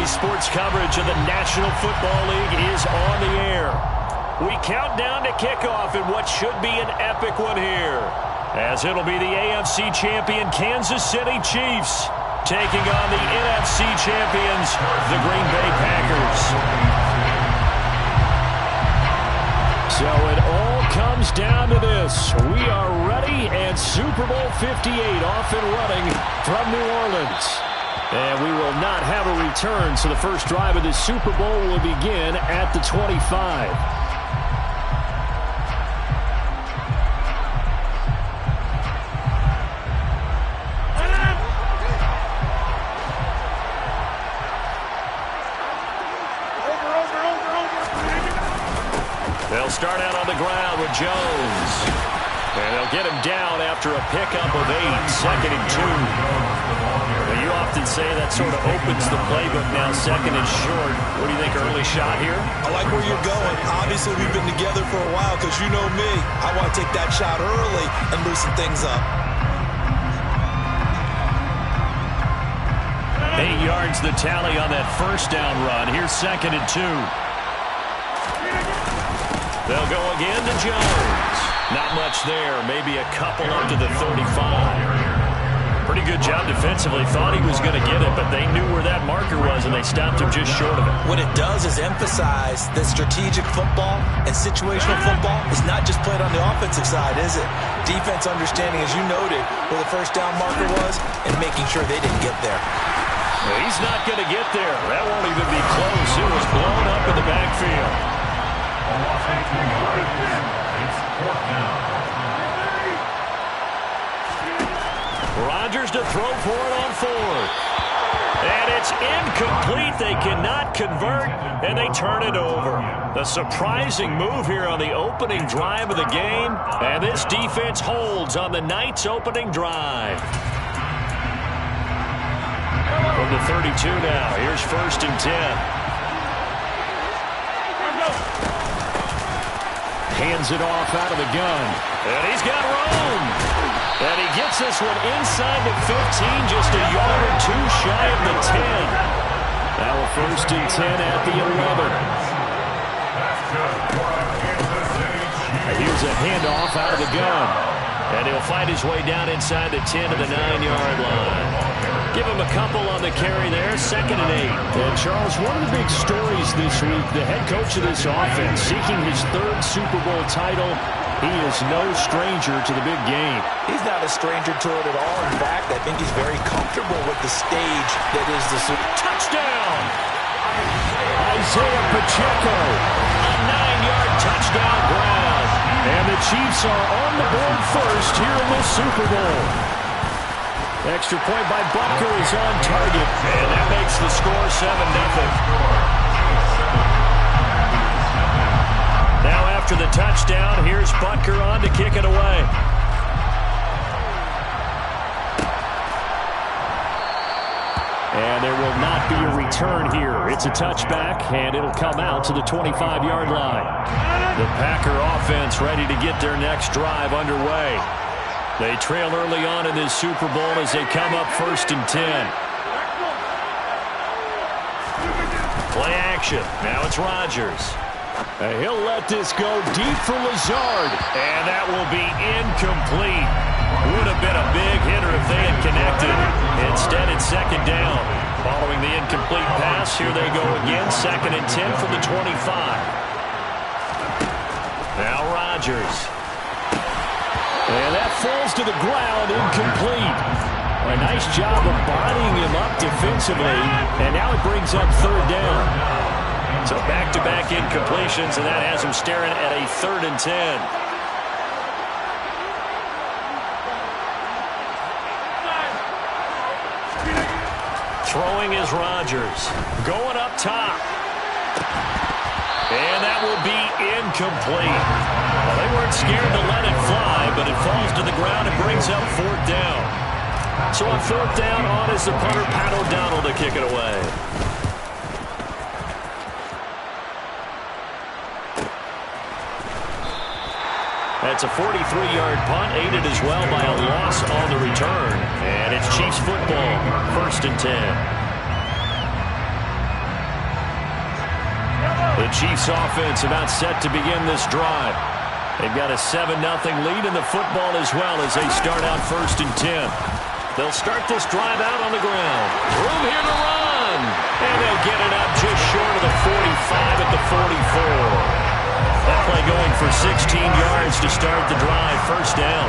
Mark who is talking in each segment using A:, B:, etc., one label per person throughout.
A: Sports coverage of the National Football League is on the air. We count down to kickoff in what should be an epic one here, as it'll be the AFC champion Kansas City Chiefs taking on the NFC champions, the Green Bay Packers. So it all comes down to this. We are ready, and Super Bowl 58 off and running from New Orleans. And we will not have a return, so the first drive of this Super Bowl will begin at the 25. They'll start out on the ground with Jones. And they'll get him down after a pickup of 8, 2nd and 2. Well, you often say that sort of opens the playbook now, 2nd and short. What do you think, early shot here?
B: I like where you're going. Obviously, we've been together for a while because you know me. I want to take that shot early and loosen things up.
A: 8 yards the tally on that first down run. Here's 2nd and 2. They'll go again to Jones. Not much there. Maybe a couple up to the 35. Pretty good job defensively. Thought he was going to get it, but they knew where that marker was, and they stopped him just short of it.
B: What it does is emphasize that strategic football and situational football is not just played on the offensive side, is it? Defense understanding, as you noted, where the first down marker was and making sure they didn't get there.
A: Well, he's not going to get there. That won't even be close. It was blown up in the backfield. Rodgers to throw for it on 4th. And it's incomplete. They cannot convert, and they turn it over. A surprising move here on the opening drive of the game, and this defense holds on the night's opening drive. From the 32 now, here's 1st and 10. Hands it off out of the gun. And he's got room. And he gets this one inside the 15, just a yard or 2 shy of the 10. Now a 1st and 10 at the 11. Here's a handoff out of the gun. And he'll find his way down inside the 10 to the 9-yard line. Give him a couple on the carry there, 2nd and 8. And Charles, one of the big stories this week, the head coach of this offense seeking his 3rd Super Bowl title. He is no stranger to the big game.
B: He's not a stranger to it at all. In fact, I think he's very comfortable with the stage that is the Super Bowl.
A: Touchdown! Isaiah Pacheco, a 9-yard touchdown grab. And the Chiefs are on the board first here in this Super Bowl. Extra point by Butker is on target, and that makes the score 7-0. Now after the touchdown, here's Butker on to kick it away. And there will not be a return here. It's a touchback, and it'll come out to the 25-yard line. The Packer offense ready to get their next drive underway. They trail early on in this Super Bowl as they come up 1st and 10. Play action. Now it's Rodgers. He'll let this go deep for Lazard. And that will be incomplete. Would have been a big hitter if they had connected. Instead, it's 2nd down. Following the incomplete pass, here they go again. 2nd and 10 from the 25. Now Rodgers. And that falls to the ground, incomplete. A nice job of bodying him up defensively, and now it brings up 3rd down. So back-to-back incompletions, and that has him staring at a 3rd and 10. Throwing is Rodgers. Going up top. And that will be incomplete. Well, they weren't scared to let it fly, but it falls to the ground and brings up 4th down. So on 4th down, on is the punter, Pat O'Donnell, to kick it away. That's a 43-yard punt, aided as well by a loss on the return. And it's Chiefs football, 1st and 10. The Chiefs offense about set to begin this drive. They've got a 7-0 lead in the football as well as they start out 1st and 10. They'll start this drive out on the ground. Room here to run. And they'll get it up just short of the 45 at the 44. That play going for 16 yards to start the drive. 1st down.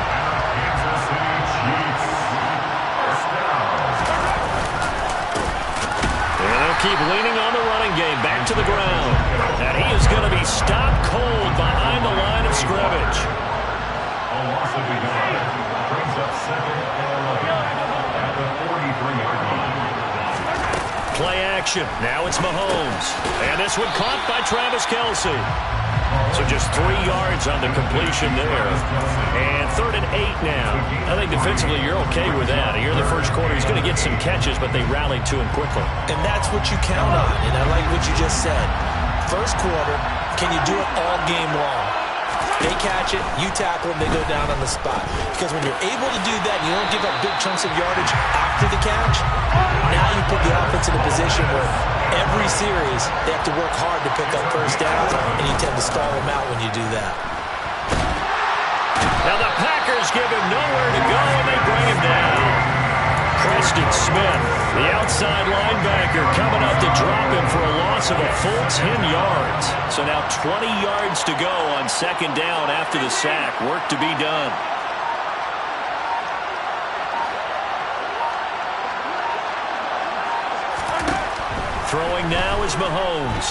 A: And they'll keep leaning on the running game. Back to the ground. And he is going to be stopped cold behind the line of scrimmage. Brings up 2nd and 11 at the 43-yard line. Play action. Now it's Mahomes. And this one caught by Travis Kelce. So just 3 yards on the completion there. And 3rd and 8 now. I think defensively you're okay with that. Here in the first quarter, he's going to get some catches, but they rallied to him quickly.
B: And that's what you count on. And I like what you just said. First quarter, can you do it all game long? They catch it, you tackle them, they go down on the spot. Because when you're able to do that, you don't give up big chunks of yardage after the catch, now you put the offense in a position where every series they have to work hard to pick up 1st downs, and you tend to stall them out when you do that.
A: Now the Packers give him nowhere to go, and they bring him down. Preston Smith, the outside linebacker, coming up to drop him for a loss of a full 10 yards. So now 20 yards to go on 2nd down after the sack. Work to be done. Throwing now is Mahomes.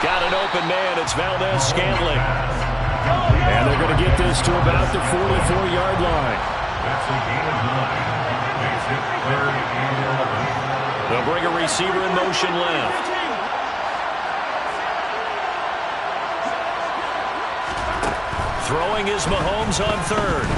A: Got an open man. It's Valdez-Scantling. And they're going to get this to about the 44-yard line. That's a gain of 9. Makes it 3rd and 11. They'll bring a receiver in motion left. Throwing is Mahomes on 3rd.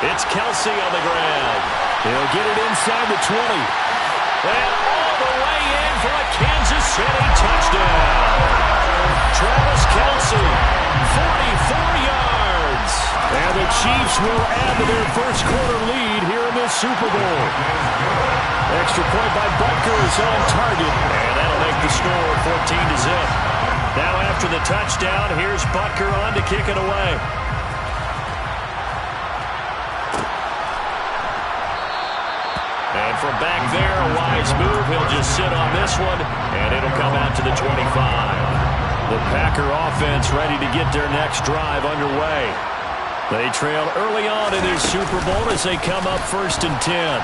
A: It's Kelce on the ground. He'll get it inside the 20. And all the way in for a Kansas City touchdown. Travis Kelce, 44 yards. And the Chiefs will add to their first quarter lead here in this Super Bowl. Extra point by Butker is on target. And that'll make the score 14-0. Now after the touchdown, here's Butker on to kick it away. And from back there, a wise move. He'll just sit on this one, and it'll come out to the 25. The Packer offense ready to get their next drive underway. They trail early on in this Super Bowl as they come up 1st and 10.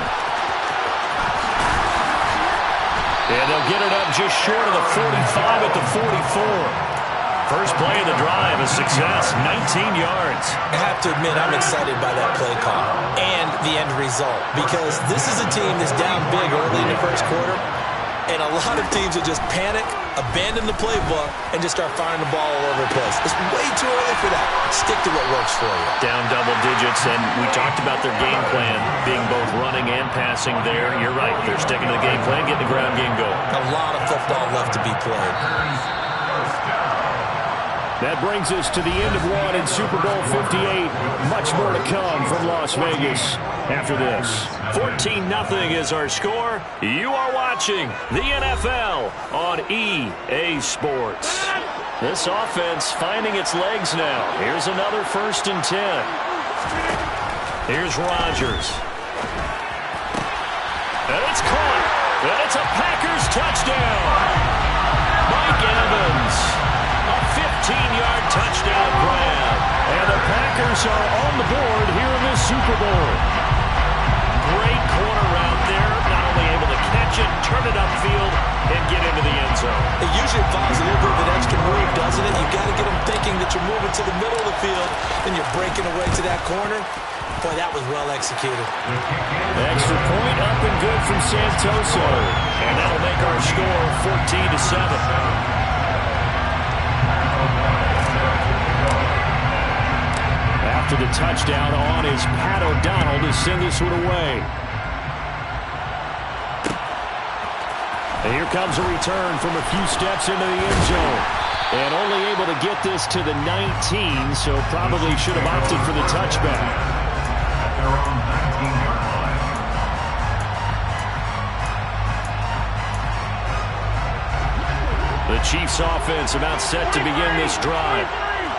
A: And they'll get it up just short of the 45 at the 44. First play of the drive, a success, 19 yards.
B: I have to admit, I'm excited by that play call and the end result, because this is a team that's down big early in the first quarter, and a lot of teams will just panic, abandon the playbook, and just start firing the ball all over the place. It's way too early for that. Stick to what works for you.
A: Down double digits, and we talked about their game plan being both running and passing there. You're right. They're sticking to the game plan, getting the ground game going.
B: A lot of football left to be played.
A: That brings us to the end of one in Super Bowl 58. Much more to come from Las Vegas after this. 14-0 is our score. You are watching the NFL on EA Sports. This offense finding its legs now. Here's another 1st and 10. Here's Rodgers. And it's caught. And it's a Packers touchdown. Mike Evans. A 15-yard touchdown grab. And the Packers are on the board here in this Super Bowl. Great corner route there. Not only able to catch it, turn it upfield, and get into the end zone.
B: It usually involves a little bit of an extra move, doesn't it? You've got to get them thinking that you're moving to the middle of the field, and you're breaking away to that corner. Boy, that was well executed.
A: Extra point up and good from Santoso. And that'll make our score 14-7. After the touchdown on is Pat O'Donnell to send this one away. And here comes a return from a few steps into the end zone. And only able to get this to the 19, so probably should have opted for the touchback. Chiefs offense about set to begin this drive.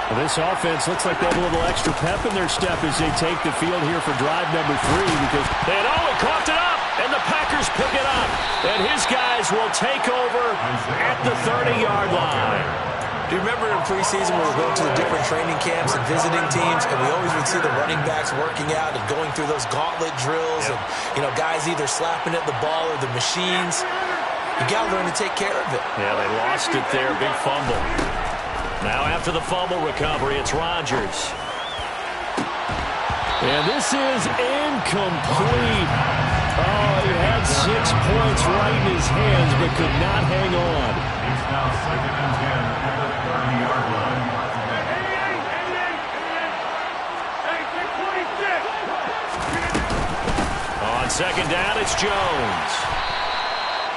C: Well, this offense looks like they have a little extra pep in their step as they take the field here for drive number 3 because
A: he coughed it up, and the Packers pick it up. And his guys will take over at the 30-yard line.
B: Do you remember in preseason we were going to the different training camps and visiting teams, and we always would see the running backs working out and going through those gauntlet drills and, guys either slapping at the ball or the machines. You got to learn to take care of it.
A: Yeah, they lost it there. Big fumble. Now after the fumble recovery, it's Rodgers. And this is incomplete. Oh, he had 6 points right in his hands but could not hang on.
D: It's now 2nd and 10 at the 30-yard line.
A: On second down, it's Jones.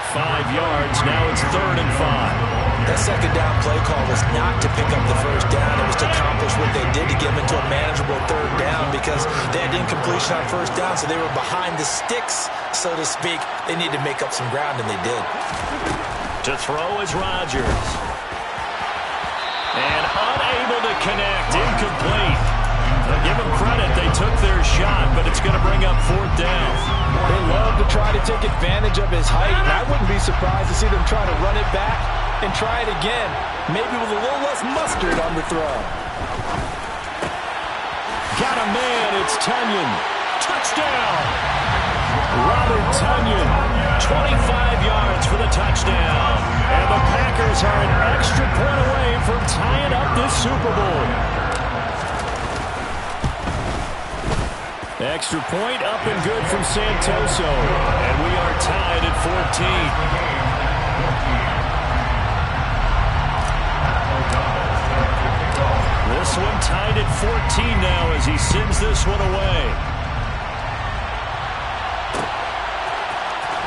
A: 5 yards. Now it's 3rd and 5.
B: That second down play call was not to pick up the first down. It was to accomplish what they did to get them into a manageable 3rd down because they had incompletion on first down, so they were behind the sticks, so to speak. They needed to make up some ground, and they did.
A: To throw is Rodgers. And unable to connect. Incomplete. Give them credit. They took their shot, but it's going to bring up 4th down.
E: They love to try to take advantage of his height, and I wouldn't be surprised to see them try to run it back and try it again, maybe with a little less mustard on the throw.
A: Got a man. It's Tunyon. Touchdown. Robert Tunyon. 25 yards for the touchdown. And the Packers are an extra point away from tying up this Super Bowl. Extra point up and good from Santoso. And we are tied at 14. This one tied at 14 now as he sends this one away.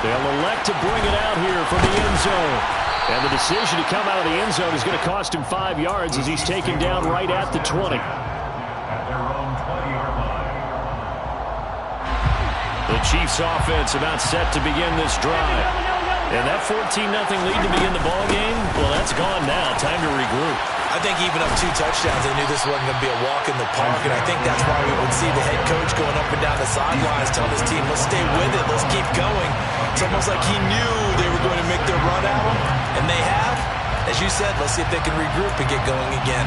A: They'll elect to bring it out here from the end zone. And the decision to come out of the end zone is going to cost him 5 yards as he's taken down right at the 20.
D: At their own 20-yard line.
A: The Chiefs offense about set to begin this drive. And that 14-0 lead to begin the ballgame, well, that's gone now. Time to regroup.
B: I think even up 2 touchdowns, they knew this wasn't going to be a walk in the park, and I think that's why we would see the head coach going up and down the sidelines telling his team, let's stay with it, let's keep going. It's almost like he knew they were going to make their run at him, and they have. As you said, let's see if they can regroup and get going again.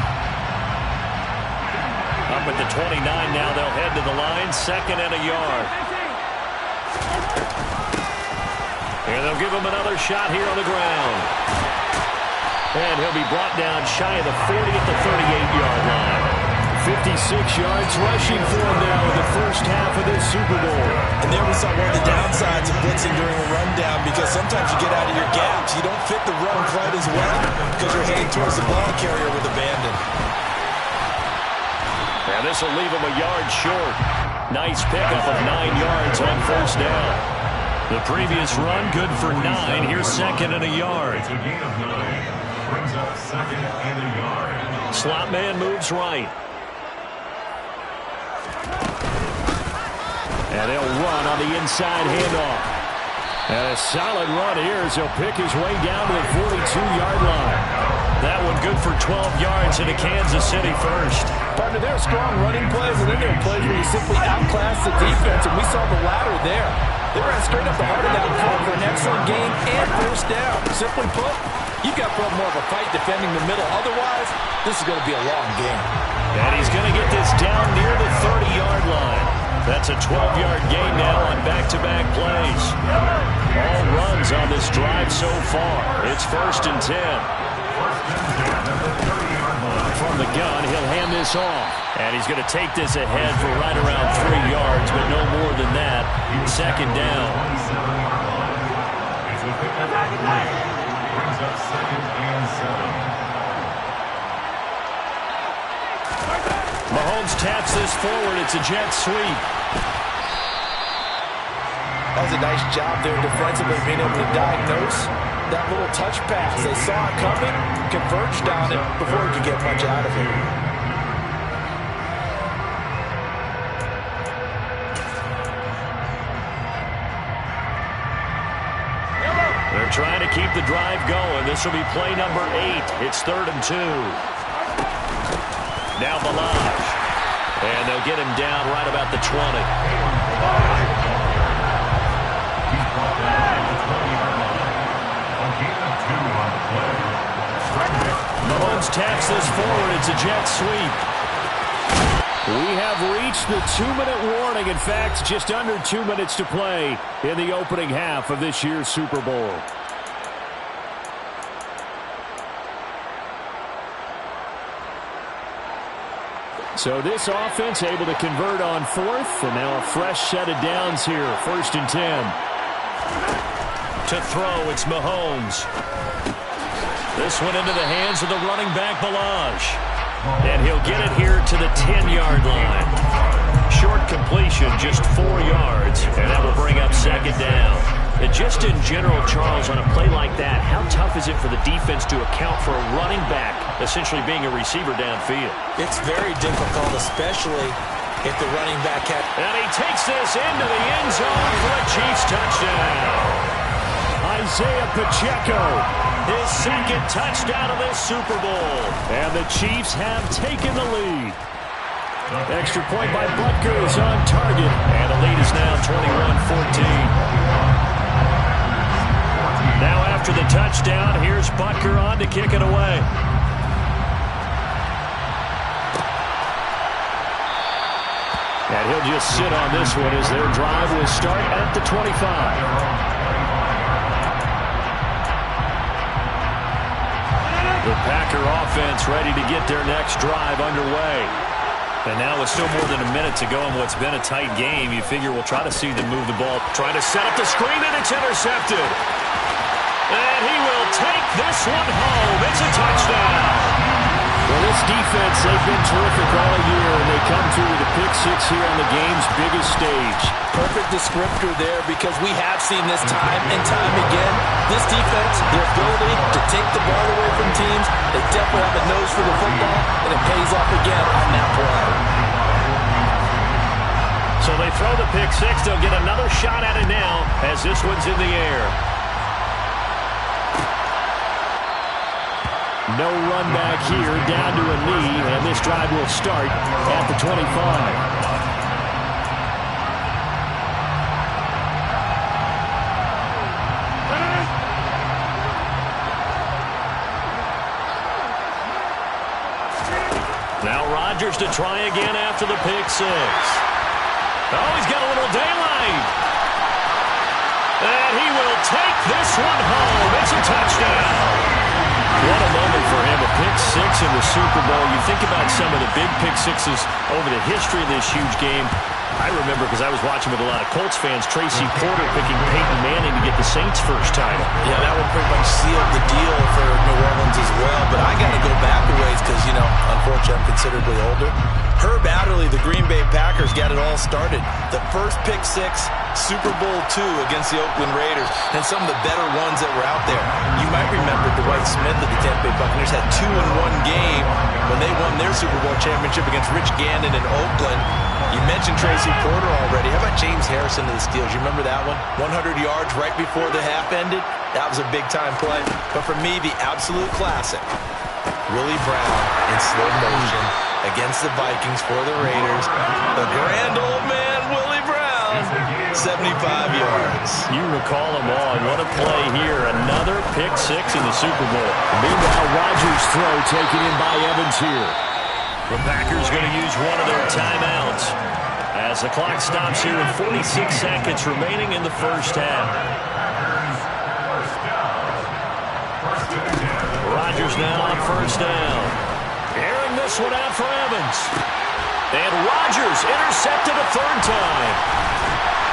A: Up at the 29 now, they'll head to the line, 2nd and a yard. And they'll give him another shot here on the ground. And he'll be brought down shy of the 40 at the 38-yard line. 56 yards rushing for him now in the first half of this Super Bowl.
B: And there we saw one of the downsides of blitzing during a rundown because sometimes you get out of your gaps. You don't fit the run quite as well because you're heading towards the ball carrier with abandon.
A: And this will leave him a yard short. Nice pickup of 9 yards on first down. The previous run good for 9. Here's 2nd and a yard.
D: It's a gain of 9. Brings up 2nd and a yard.
A: Slot man moves right. And they'll run on the inside handoff. And a solid run here as he'll pick his way down to the 42-yard line. That one good for 12 yards into Kansas City first.
E: Partner, there are strong running plays, and then there are plays where you simply outclass the defense, and we saw the latter there. They ran straight up the heart of that field for an excellent game and first down. Simply put, you've got to put more of a fight defending the middle. Otherwise, this is going to be a long game.
A: And he's going to get this down near the 30-yard line. That's a 12-yard gain now on back-to-back plays. All runs on this drive so far. It's 1st and 10. From the gun, he'll hand this off. And he's going to take this ahead for right around 3 yards, but no more than that. 2nd down.
D: Brings up 2nd and 7.
A: Mahomes taps this forward. It's a jet sweep.
E: That was a nice job there defensively, being able to diagnose that little touch pass. They saw it coming, converged on it before he could get much out of it.
A: They're trying to keep the drive going. This will be play number 8. It's 3rd and 2. Now Balaj. And they'll get him down right about the 20. Mahomes taps this forward. It's a jet sweep. We have reached the 2-minute warning. In fact, just under 2 minutes to play in the opening half of this year's Super Bowl. So this offense able to convert on 4th, and now a fresh set of downs here. 1st and 10. To throw, it's Mahomes. This one into the hands of the running back, Balaj. And he'll get it here to the 10-yard line. Short completion, just 4 yards, and that will bring up 2nd down. And just in general, Charles, on a play like that, how tough is it for the defense to account for a running back essentially being a receiver downfield?
B: It's very difficult, especially if the running back had...
A: And he takes this into the end zone for a Chiefs touchdown. Isaiah Pacheco, his 2nd touchdown of this Super Bowl. And the Chiefs have taken the lead. Extra point by Butker is on target. And the lead is now 21-14. Now after the touchdown, here's Butker on to kick it away. And he'll just sit on this one as their drive will start at the 25. The Packer offense ready to get their next drive underway. And now with still more than a minute to go in what's been a tight game, you figure we'll try to see them move the ball. Trying to set up the screen, and it's intercepted. And he will take this one home. It's a touchdown. Well, this defense, they've been terrific all year, and they come through with a pick-6 here on the game's biggest stage.
E: Perfect descriptor there, because we have seen this time and time again. This defense, their ability to take the ball away from teams, they definitely have a nose for the football, and it pays off again on that play.
A: So they throw the pick-6. They'll get another shot at it now as this one's in the air. No run back here, down to a knee, and this drive will start at the 25. Now Rodgers to try again after the pick-6. Oh, he's got a little daylight. And he will take this one home. It's a touchdown. What a moment for him, a pick-6 in the Super Bowl. You think about some of the big pick-6s over the history of this huge game. I remember, because I was watching with a lot of Colts fans, Tracy Porter picking Peyton Manning to get the Saints' first title.
B: Yeah, that one pretty much sealed the deal for New Orleans as well. But I got to go back a ways because, you know, unfortunately I'm considerably older. Herb Adderley, the Green Bay Packers, got it all started. The first pick-6, Super Bowl II against the Oakland Raiders, and some of the better ones that were out there. You might remember Dwight Smith of the Tampa Bay Buccaneers had 2 in one game when they won their Super Bowl championship against Rich Gannon in Oakland. You mentioned Tracy Porter already. How about James Harrison of the Steelers? You remember that one? 100 yards right before the half ended. That was a big-time play. But for me, the absolute classic, Willie Brown in slow motion against the Vikings for the Raiders. The grand old man, Willie Brown, 75 yards.
A: You recall them all. What a play here. Another pick-6 in the Super Bowl.
C: Meanwhile, Rodgers' throw taken in by Evans here.
A: The Packers going to use one of their timeouts as the clock stops here with 46 seconds remaining in the first half. Rodgers now on first down. Airing this one out for Evans. And Rodgers intercepted a third time.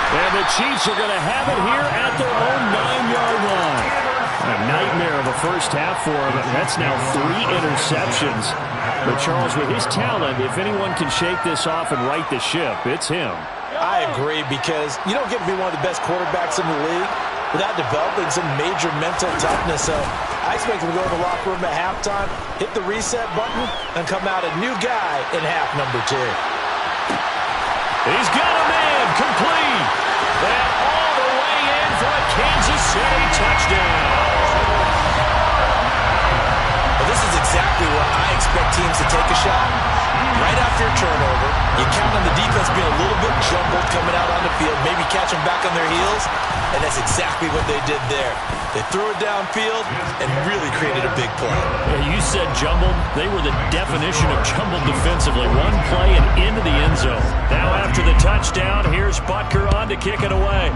C: And the Chiefs are going to have it here at their own 9-yard line. A nightmare of a first half for him. That's now 3 interceptions. But Charles, with his talent, if anyone can shake this off and right the ship, it's him.
B: I agree, because you don't get to be one of the best quarterbacks in the league without developing some major mental toughness. So I expect him to go to the locker room at halftime, hit the reset button, and come out a new guy in half number 2.
A: He's got a man complete. And all the way in for a Kansas City touchdown.
B: teams to take a shot, right after a turnover, you count on the defense being a little bit jumbled coming out on the field, maybe catch them back on their heels, and that's exactly what they did there. They threw it downfield and really created a big play.
C: Yeah, you said jumbled. They were the definition of jumbled defensively. One play and into the end zone. Now after the touchdown, here's Butker on to kick it away.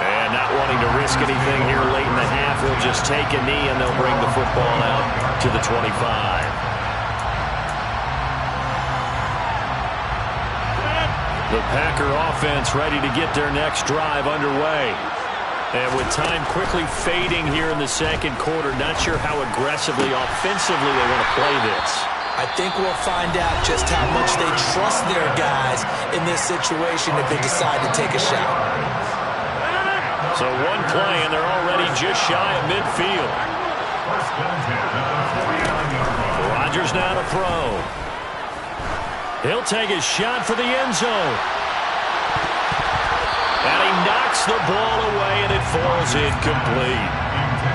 C: And not wanting to risk anything here late in the half, he'll just take a knee and they'll bring the football out to the 25. The Packer offense ready to get their next drive underway. And with time quickly fading here in the second quarter, not sure how aggressively, offensively they want to play this.
B: I think we'll find out just how much they trust their guys in this situation if they decide to take a shot.
C: So one play, and they're already just shy of midfield. Rodgers now to throw. He'll take his shot for the end zone. And he knocks the ball away, and it falls incomplete.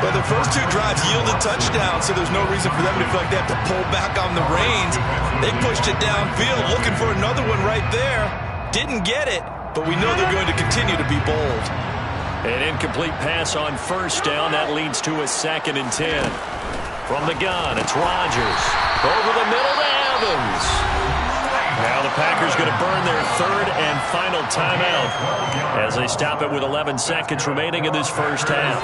B: But the first two drives yielded touchdowns, so there's no reason for them to feel like they have to pull back on the reins. They pushed it downfield, looking for another one right there. Didn't get it, but we know they're going to continue to be bold.
C: An incomplete pass on first down. That leads to a 2nd and 10. From the gun, it's Rodgers. Over the middle to Evans. Now the Packers going to burn their 3rd and final timeout as they stop it with 11 seconds remaining in this first half.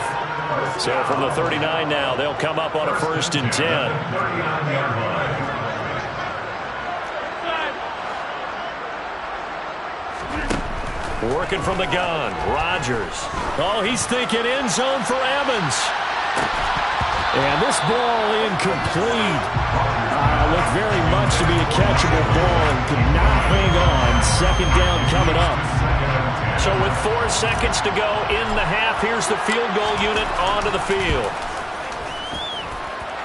C: So from the 39 now, they'll come up on a 1st and 10. Working from the gun, Rodgers. Oh, he's thinking end zone for Evans. And this ball incomplete. Looked very much to be a catchable ball and could not hang on. 2nd down coming up. So with 4 seconds to go in the half, here's the field goal unit onto the field.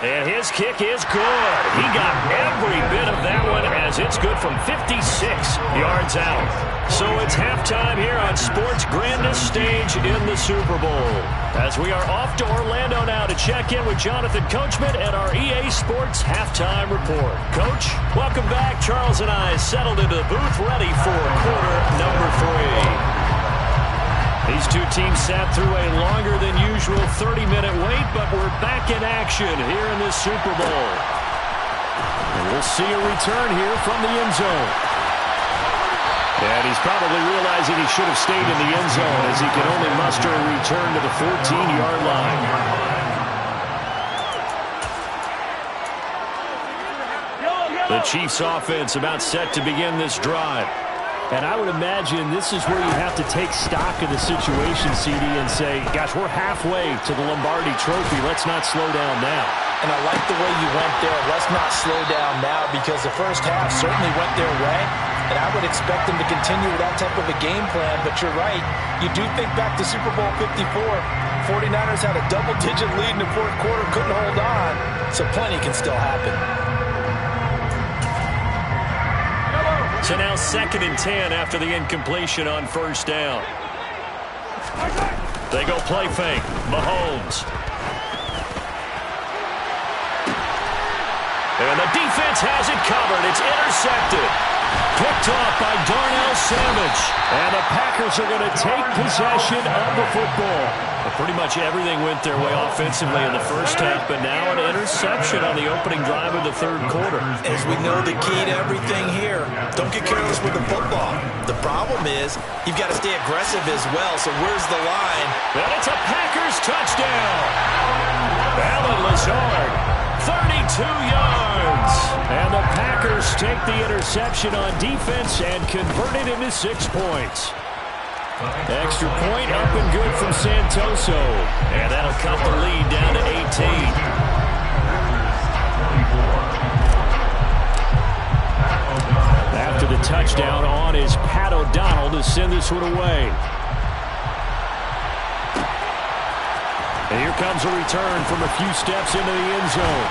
C: And his kick is good. He got every bit of that one as it's good from 56 yards out. So it's halftime here on sports' grandest stage in the Super Bowl. As we are off to Orlando now to check in with Jonathan Coachman and our EA Sports Halftime Report. Coach, welcome back. Charles and I settled into the booth ready for quarter number 3. These two teams sat through a longer than usual 30-minute wait, but we're back in action here in this Super Bowl. And we'll see a return here from the end zone. And he's probably realizing he should have stayed in the end zone as he can only muster a return to the 14-yard line. The Chiefs offense about set to begin this drive. And I would imagine this is where you have to take stock of the situation, CD, and say, gosh, we're halfway to the Lombardi Trophy. Let's not slow down now.
E: And I like the way you went there. Let's not slow down now, because the first half certainly went their way. And I would expect them to continue with that type of a game plan. But you're right. You do think back to Super Bowl 54. 49ers had a double-digit lead in the fourth quarter, couldn't hold on. So plenty can still happen.
C: So now 2nd and 10 after the incompletion on first down. They go play fake. Mahomes. And the defense has it covered. It's intercepted. Picked off by Darnell Savage. And the Packers are going to take possession of the football. Pretty much everything went their way offensively in the first half, but now an interception on the opening drive of the 3rd quarter.
B: As we know, the key to everything here, don't get careless with the football. The problem is you've got to stay aggressive as well, so where's the line?
C: And it's a Packers touchdown. Allen Lazard, 32 yards. And the Packers take the interception on defense and convert it into 6 points. Extra point up and good from Santoso. And that'll cut the lead down to 18. After the touchdown on is Pat O'Donnell to send this one away. And here comes a return from a few steps into the end zone.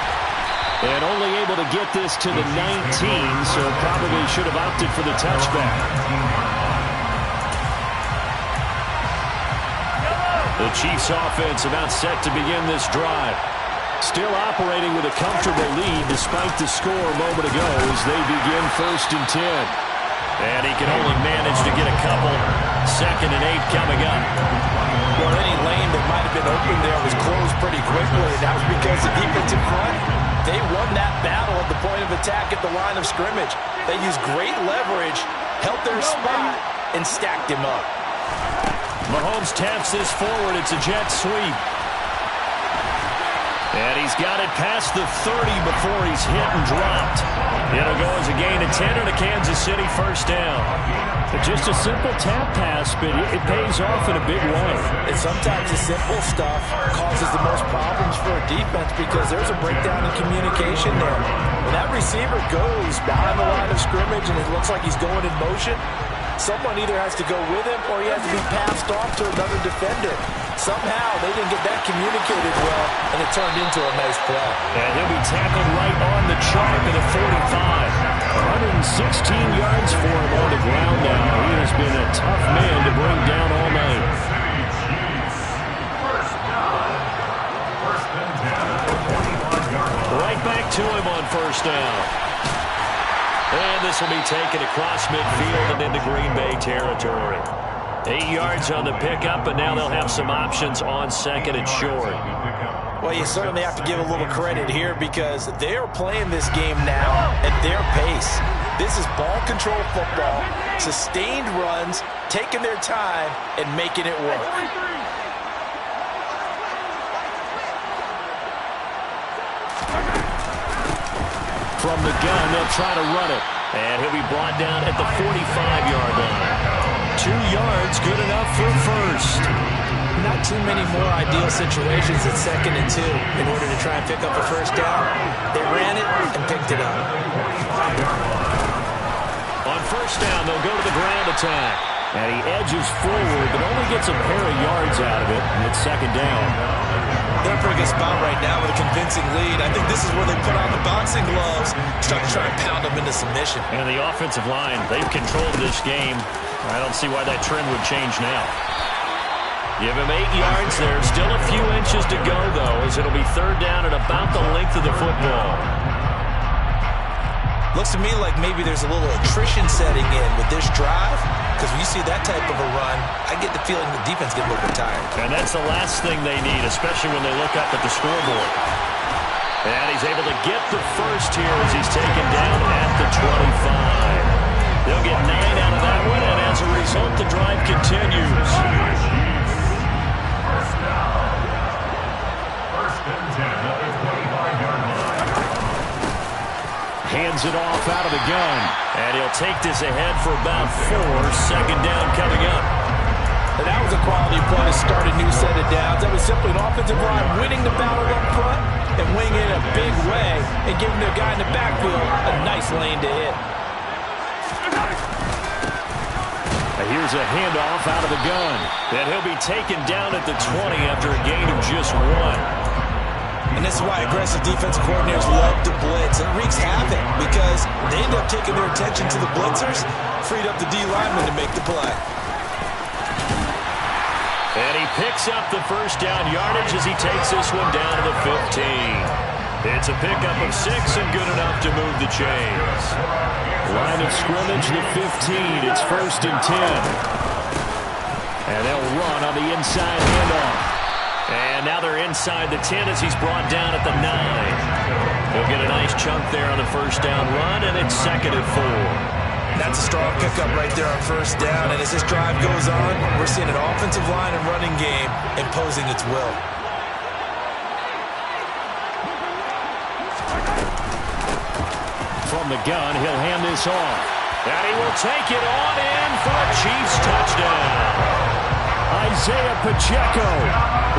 C: And only able to get this to the 19, so probably should have opted for the touchback.
A: The Chiefs offense about set to begin this drive. Still operating with a comfortable lead despite the score a moment ago as they begin 1st and 10. And he can only manage to get a couple. 2nd and 8 coming up.
E: Well, any lane that might have been open there was closed pretty quickly, and that was because the defense in front, they won that battle at the point of attack at the line of scrimmage. They used great leverage, held their spot, and stacked him up.
A: Mahomes taps this forward. It's a jet sweep. And he's got it past the 30 before he's hit and dropped. It'll go as a gain of 10 and a Kansas City 1st down.
C: Just a simple tap pass, but it pays off in a big way.
E: And sometimes the simple stuff causes the most problems for a defense because there's a breakdown in communication there. When that receiver goes behind the line of scrimmage and it looks like he's going in motion, someone either has to go with him or he has to be passed off to another defender. Somehow they didn't get that communicated well, and it turned into a nice play.
A: And he'll be tackled right on the chalk at the 45.
C: 116 yards for him on the ground now. He has been a tough man to bring down all night.
A: Right back to him on 1st down. And this will be taken across midfield and into Green Bay territory. 8 yards on the pickup, and now they'll have some options on 2nd and short.
E: Well, you certainly have to give a little credit here because they are playing this game now at their pace. This is ball control football, sustained runs, taking their time, and making it work.
A: From the gun, they'll try to run it. And he'll be brought down at the 45-yard line. 2 yards, good enough for a 1st.
E: Not too many more ideal situations at 2nd and 2 in order to try and pick up a 1st down. They ran it and picked it up.
A: On 1st down, they'll go to the ground attack.
C: And he edges forward, but only gets a pair of yards out of it, and it's 2nd down.
E: They're in a pretty good spot right now with a convincing lead. I think this is where they put on the boxing gloves, start to try and pound them into submission.
A: And the offensive line, they've controlled this game. I don't see why that trend would change now. Give him 8 yards there. Still a few inches to go, though, as it'll be 3rd down at about the length of the football.
E: Looks to me like maybe there's a little attrition setting in with this drive, because when you see that type of a run, I get the feeling the defense gets a little bit tired.
A: And that's the last thing they need, especially when they look up at the scoreboard. And he's able to get the 1st here as he's taken down at the 25. They'll get 9 out of that one, and as a result, the drive continues.
D: 1st down. 1st and 10 at the 25-yard line.
A: Hands it off out of the gun. And he'll take this ahead for about 4. 2nd down coming up.
E: And that was a quality play to start a new set of downs. That was simply an offensive line winning the battle up front and winning it in a big way and giving the guy in the backfield a nice lane to hit.
A: Here's a handoff out of the gun. And he'll be taken down at the 20 after a gain of just 1.
E: And this is why aggressive defensive coordinators love to blitz. It wreaks havoc because they end up taking their attention to the blitzers, freed up the D lineman to make the play.
A: And he picks up the 1st down yardage as he takes this one down to the 15. It's a pickup of 6 and good enough to move the chains.
C: Line of scrimmage, the 15. It's 1st and 10. And they'll run on the inside handoff.
A: And now they're inside the 10 as he's brought down at the 9. He'll get a nice chunk there on the 1st down run, and it's 2nd and 4.
E: That's a strong pickup right there on 1st down. And as this drive goes on, we're seeing an offensive line and running game imposing its will.
C: From the gun, he'll hand this off.
A: And he will take it on in for a Chiefs touchdown.
C: Isaiah Pacheco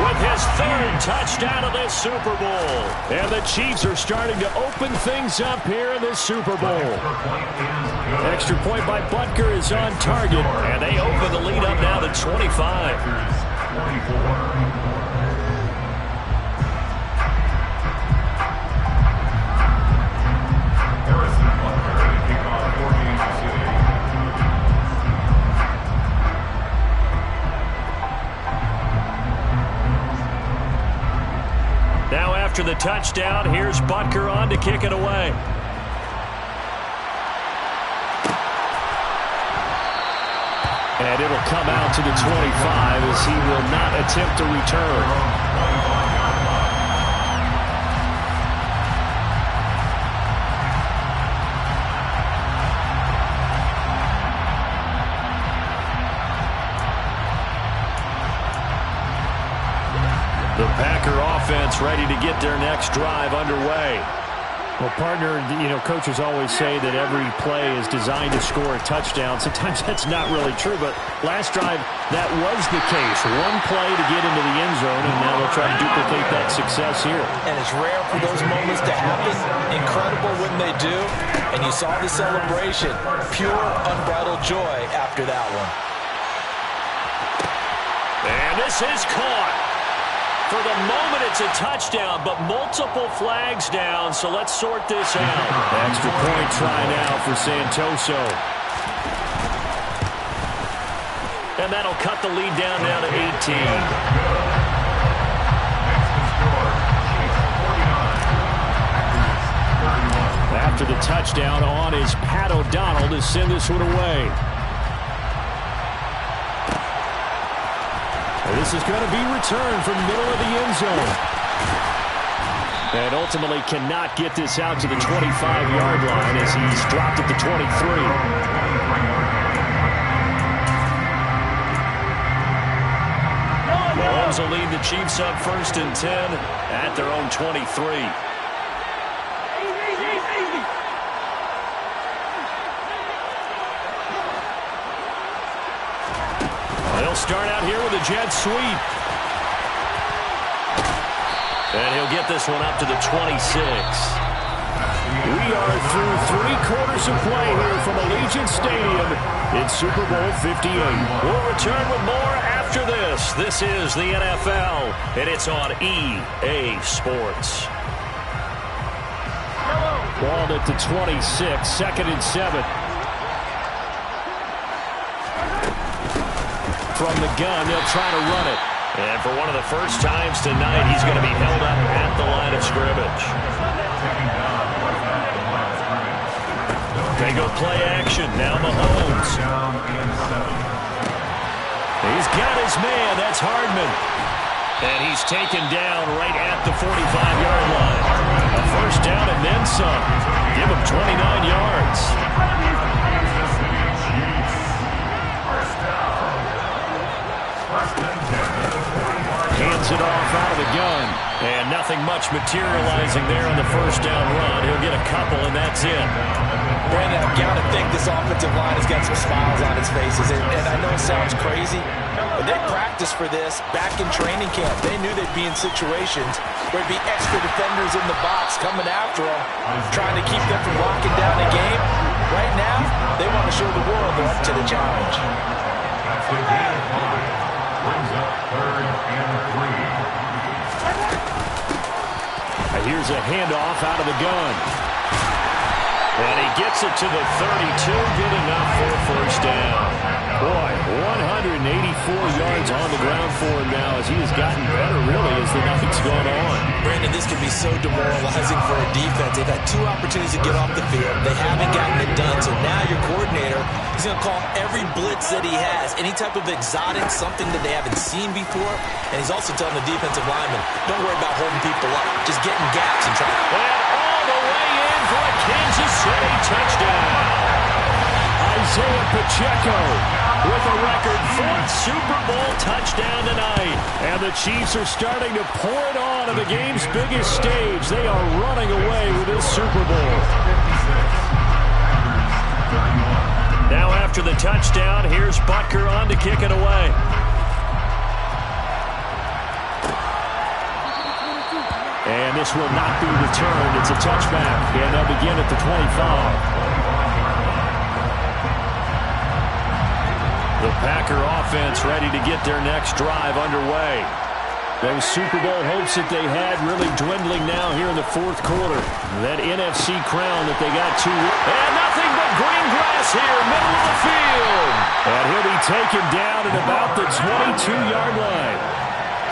A: with his 3rd touchdown of this Super Bowl.
C: And the Chiefs are starting to open things up here in this Super Bowl. Extra point by Butker is on target.
A: And they open the lead up now to 25.
D: 24.
A: after the touchdown, here's Butker on to kick it away. And it'll come out to the 25 as he will not attempt to return. The Packer offense ready to get their next drive underway.
C: Well, partner, coaches always say that every play is designed to score a touchdown. Sometimes that's not really true, but last drive, that was the case. One play to get into the end zone, and now they'll try to duplicate that success here.
B: And it's rare for those moments to happen. Incredible when they do. And you saw the celebration. Pure, unbridled joy after that one.
A: And this is caught. For the moment, it's a touchdown, but multiple flags down, so let's sort this out.
C: Extra point try now for Santoso.
A: And that'll cut the lead down now to 18.
C: After the touchdown, on is Pat O'Donnell to send this one away. This is going to be returned from the middle of the end zone. And ultimately cannot get this out to the 25-yard line as he's dropped at the 23.
A: Mahomes will lead the Chiefs up 1st and 10 at their own 23. They'll start out here with a jet sweep. And he'll get this one up to the 26.
C: We are through 3 quarters of play here from Allegiant Stadium in Super Bowl 58.
A: We'll return with more after this. This is the NFL, and it's on EA Sports.
C: Ball at the 26, 2nd and 7. From the gun, they'll try to run it.
A: And for one of the first times tonight, he's going to be held up at the line of scrimmage. They go play action. Now Mahomes. He's got his man. That's Hardman. And he's taken down right at the 45-yard line. A first down and then some. Give him 29 yards.
C: Hands it off out of the gun.
A: And nothing much materializing there on the first down run. He'll get a couple, and that's it.
B: Brandon, I've got to think this offensive line has got some smiles on its faces. And I know it sounds crazy, but they practiced for this back in training camp. They knew they'd be in situations where there'd be extra defenders in the box coming after them, trying to keep them from locking down the game. Right now, they want to show the world they're up to the challenge.
D: That's the game. Brings up 3rd and 3.
C: Here's a handoff out of the gun.
A: And he gets it to the 32. Good enough for a first down.
C: Boy, 184 yards on the ground for him now as he has gotten better, really, as the night's gone on.
B: Brandon, this can be so demoralizing for a defense. They've had 2 opportunities to get off the field. They haven't gotten it done. So now your coordinator is going to call every blitz that he has, any type of exotic, something that they haven't seen before. And he's also telling the defensive lineman, don't worry about holding people up. Just get in gaps and try.
A: And all the way in for a Kansas City touchdown.
C: Isaiah Pacheco
A: with a record 4th Super Bowl touchdown tonight.
C: And the Chiefs are starting to pour it on the game's biggest stage. They are running away with this Super Bowl.
A: Now after the touchdown, here's Butker on to kick it away.
C: And this will not be returned. It's a touchback. And they'll begin at the 25.
A: The Packer offense ready to get their next drive underway.
C: Those Super Bowl hopes that they had really dwindling now here in the 4th quarter. That NFC crown that they got to.
A: And nothing but green grass here, middle of the field.
C: And he'll be taken down at about the 22-yard line.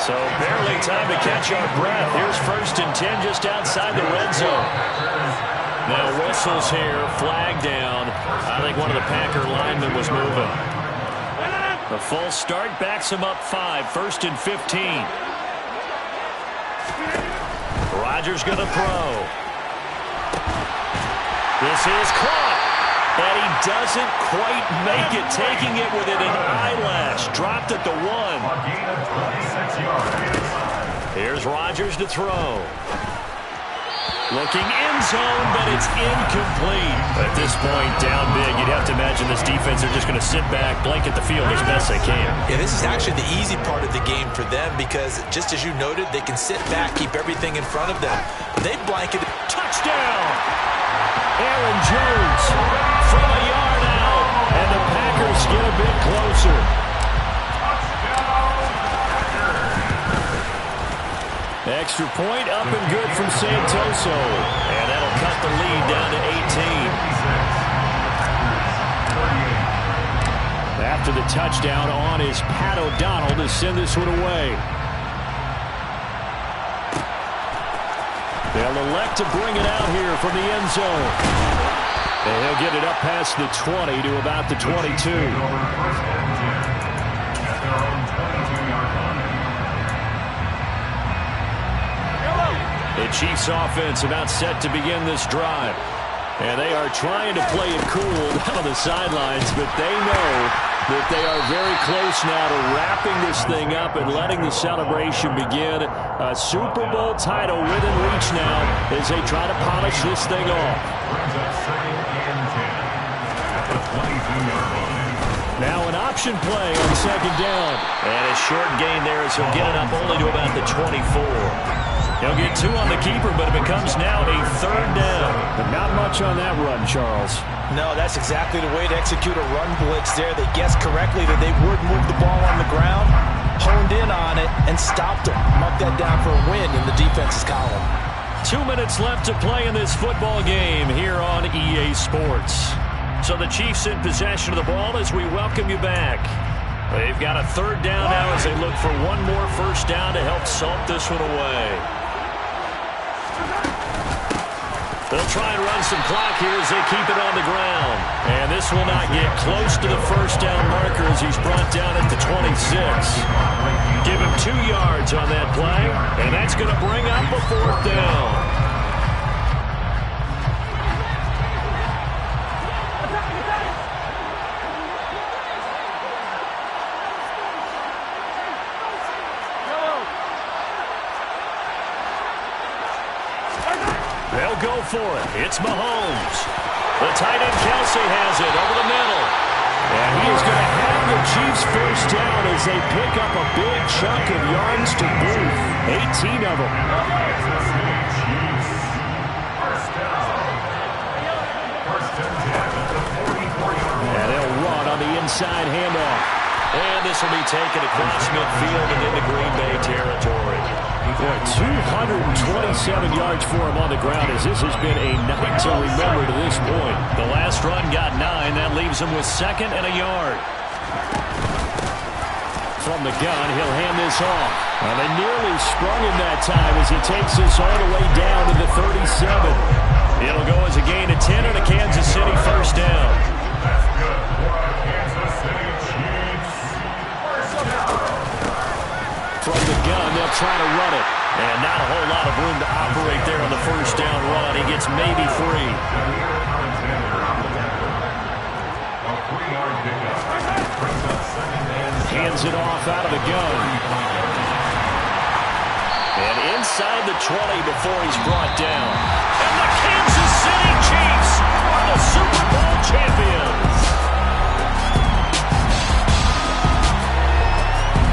A: So barely time to catch our breath. Here's 1st and 10 just outside the red zone. Now whistles here, flag down. I think one of the Packer linemen was moving. The full start backs him up 5, 1st and 15. Rodgers going to throw. This is caught. And he doesn't quite make it, taking it within an eyelash. Dropped at the 1. Here's Rodgers to throw. Looking end zone, but it's incomplete. At this point, down big, you'd have to imagine this defense are just going to sit back, blanket the field as best they can.
B: Yeah, this is actually the easy part of the game for them because, just as you noted, they can sit back, keep everything in front of them. They blanketed.
A: Touchdown! Aaron Jones from a yard out, and the Packers get a bit closer. Extra point up and good from Santoso. And that'll cut the lead down to 18. After the touchdown on is Pat O'Donnell to send this one away. They'll elect to bring it out here from the end zone. And he'll get it up past the 20 to about the 22. The Chiefs offense about set to begin this drive. And they are trying to play it cool down on the sidelines, but they know that they are very close now to wrapping this thing up and letting the celebration begin. A Super Bowl title within reach now as they try to polish this thing off. Now an option play on 2nd down. And a short gain there as he'll get it up only to about the 24. He'll get 2 on the keeper, but it becomes now a 3rd down.
C: But not much on that run, Charles.
B: No, that's exactly the way to execute a run blitz there. They guessed correctly that they would move the ball on the ground, honed in on it, and stopped them. Mark that down for a win in the defense's column.
A: 2 minutes left to play in this football game here on EA Sports. So the Chiefs in possession of the ball as we welcome you back. They've got a 3rd down now as they look for one more 1st down to help salt this one away. They'll try and run some clock here as they keep it on the ground. And this will not get close to the 1st down marker as he's brought down at the 26. Give him 2 yards on that play, and that's going to bring up a 4th down. They'll go for it. It's Mahomes. The tight end Kelsey has it over the middle. And he is going to have the Chiefs 1st down as they pick up a big chunk of yards to boot. 18 of them. And they'll run on the inside handoff. And this will be taken across midfield and into Green Bay territory. Boy, 227 yards for him on the ground as this has been a night to remember to this point. The last run got 9. That leaves him with 2nd and a yard. From the gun, he'll hand this off. Well, they nearly sprung him that time as he takes this all the way down to the 37. It'll go as a gain of 10 and a Kansas City 1st down.
D: That's good for Kansas City Chiefs. 1st down.
A: From the gun, they'll try to run it. And not a whole lot of room to operate there on the 1st down run. He gets maybe 3. Hands it off out of the gun. And inside the 20 before he's brought down. And the Kansas City Chiefs are the Super Bowl champions.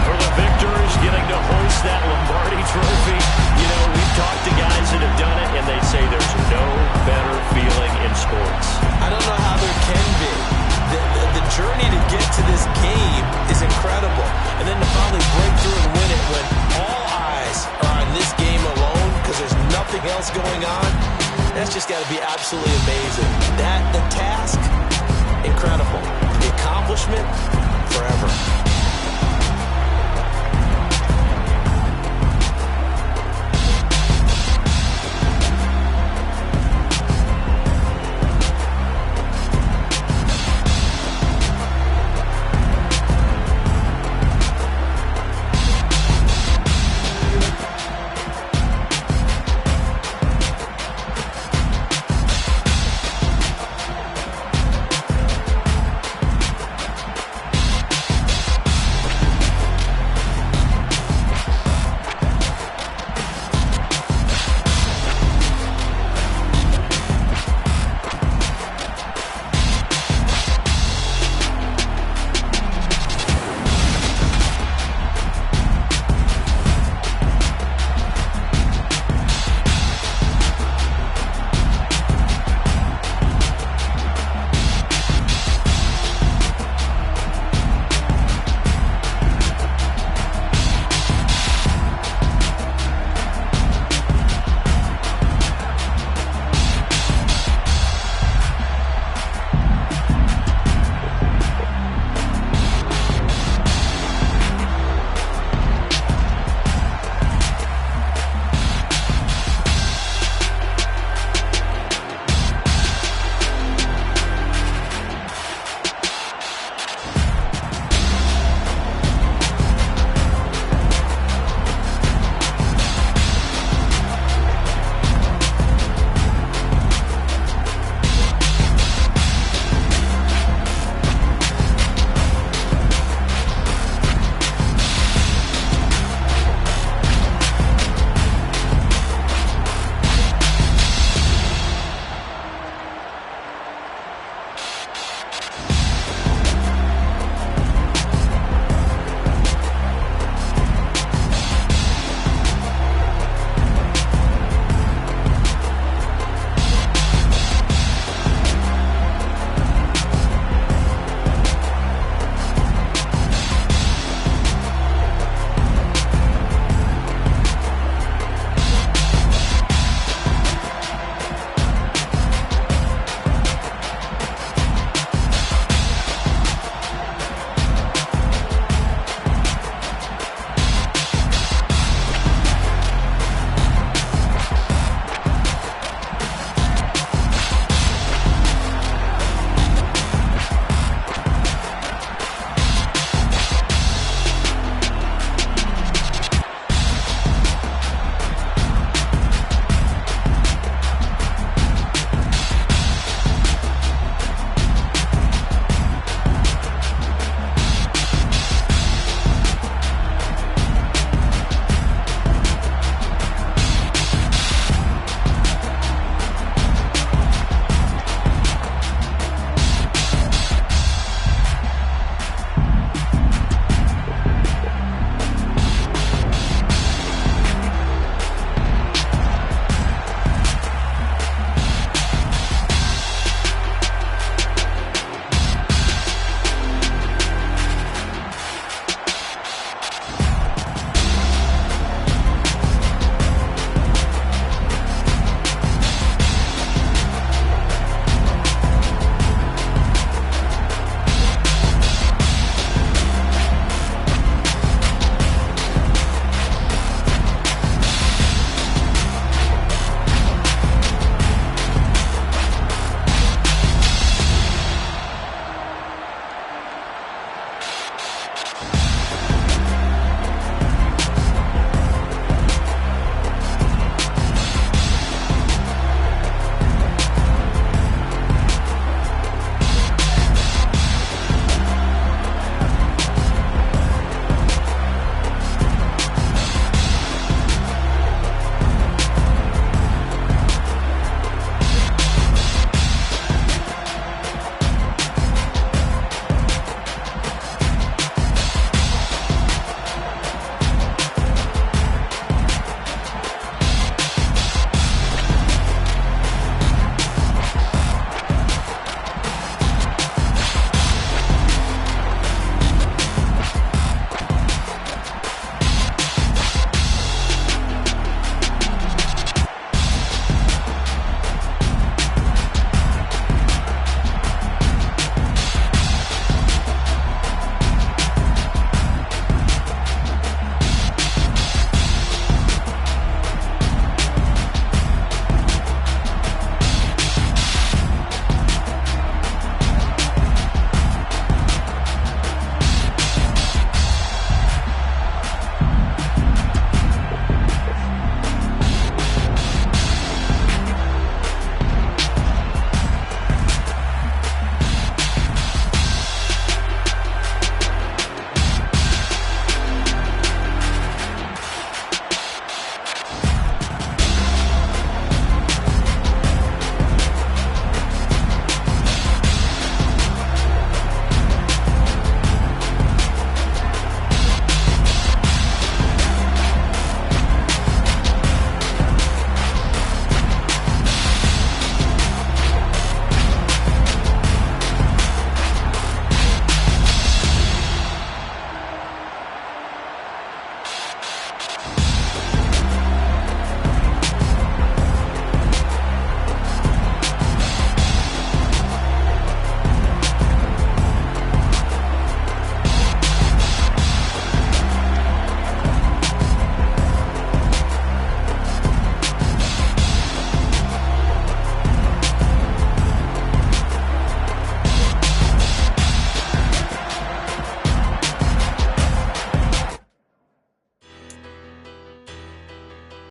A: For the victors getting to host that Lombardi trophy, you know, we've talked to guys that have done it, and they say there's no better feeling in sports.
B: I don't know how there can be. The journey to get to this game is incredible. And then to finally break through and win it when all eyes are on this game alone because there's nothing else going on, that's just got to be absolutely amazing. The task